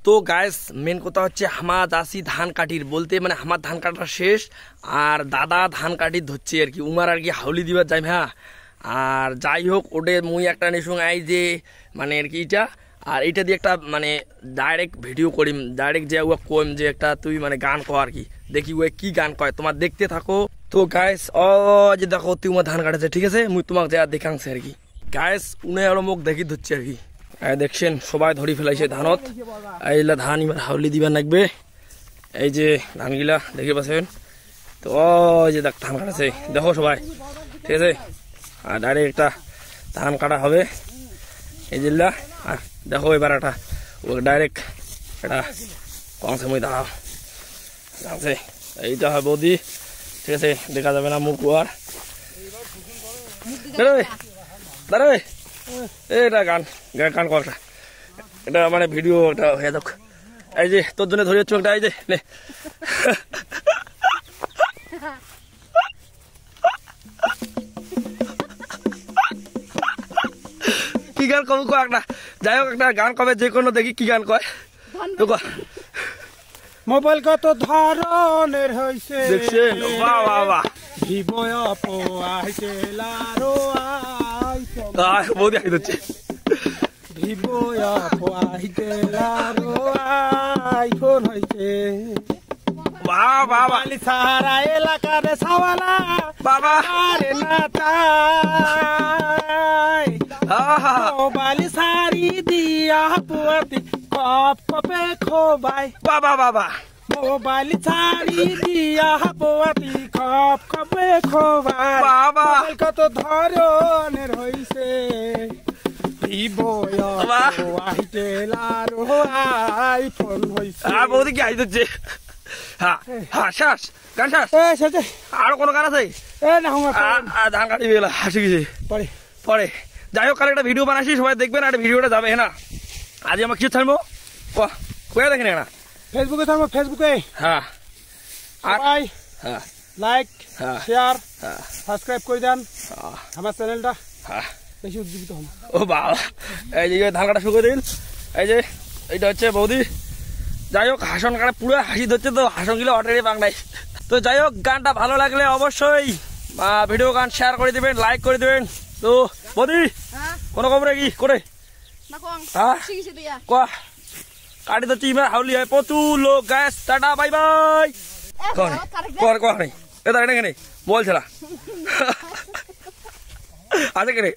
তো guys main কথা হচ্ছে আমার আসি ধান কাটির বলতে মানে আমার ধান কাটা শেষ আর দাদা ধান কাটি ধরছে আর কি উমার আর কি হাউলি দিবার যাই হ্যাঁ আর যাই হোক ওটে মুই একটা নিসুং আই যে মানে আর কি এটা আর এইটা দিয়ে একটা মানে ডাইরেক্ট ভিডিও করিম ডাইরেক্ট যে ও কইম যে একটা তুই মানে গান কর আর কি দেখি ও কি গান কয় তোমার দেখতে থাকো। তো গাইস ও যে দেখো তুই উমা ধান কাটেছে ঠিক আছে মুই তোমাকে যা দেখাংছে আর কি গাইস উনে আরো মুখ দেখি ধরছে আর কি দেখছেন সবাই ধরি ফেলাইছে ধানত এইলা ধান এবার হাউলি দিবার লাগবে এই যে ধানগুলা দেখে পাচ্ছেন। তো ওই যে দেখ ধান কাটাছে দেখো সবাই ঠিক আছে আর ডাইরেক্ট একটা ধান কাটা হবে এই জিল্লা আর দেখো এবার একটা ও ডাইরেক্ট এটা কম সময় দাঁড়াও আছে এইটা হয় বৌদি ঠিক আছে দেখা যাবে না মুখ আর দাঁড়াবে এটা গান গান করা এটা মানে ভিডিও একটা হয়ে যাক এই যে তোর জন্য ধরে চোখটা এই যে নে কি গান কব কয় একটা যাই হোক একটা গান কবে যে কোনো দেখি কি গান কয় তো মোবাইল কত ধরনের হইছে দেখছেন বাহ বাহ বাহ ভিভো অপো আইটেল আর আইফোন বৌদি আই দিচ্ছে ভিভো অপো আইটেল আর আইফোন হইছে বাহ বাহ বাহ সারা এলাকার সাওয়ালা বাবা আরে না তাই মোবাইল সারি দিয়া পুয়াতি কপ কপে খোবাই বাবা বাবা মোবাইল ছাড়ি দিয়া পুয়াতি কপ কপে খোবাই বাবা মোবাইল কত ধরনের হইছে ভিভো অপো আইটেল আর আইফোন হইছে বৌদি কি আই দিচ্ছে হ্যাঁ হ্যাঁ শ্বাস গান শ্বাস আরো কোনো গান আছে ধান কাটি বেলা হাসি গেছে পরে পরে যাই হোক কাল একটা ভিডিও বানাইছি সবাই দেখবেন আর ভিডিওটা যাবে হ্যাঁ না আজ আমার কিছু থাকবো কোয়া দেখেন না ফেসবুকে থাকবো ফেসবুকে হ্যাঁ সবাই হ্যাঁ লাইক হ্যাঁ শেয়ার হ্যাঁ সাবস্ক্রাইব করে দেন হ্যাঁ আমার চ্যানেলটা হ্যাঁ বেশি উজ্জীবিত হন। ও বাবা এই যে ধান কাটা শুরু করে দিন এই যে এইটা হচ্ছে বৌদি যাই হোক হাসন কাটা পুরো হাসি ধরছে তো হাসন গিলে অটারে বাংলায়। তো যাই হোক গানটা ভালো লাগলে অবশ্যই ভিডিও গান শেয়ার করে দেবেন লাইক করে দেবেন। তো বৌদি কোনো খবর কি করে কাটি তো চিমা হাউলি হয় প্রচুর লোক গ্যাস টাটা বাই বাই কর কর নেই এটা এখানে বলছে না আছে কেনে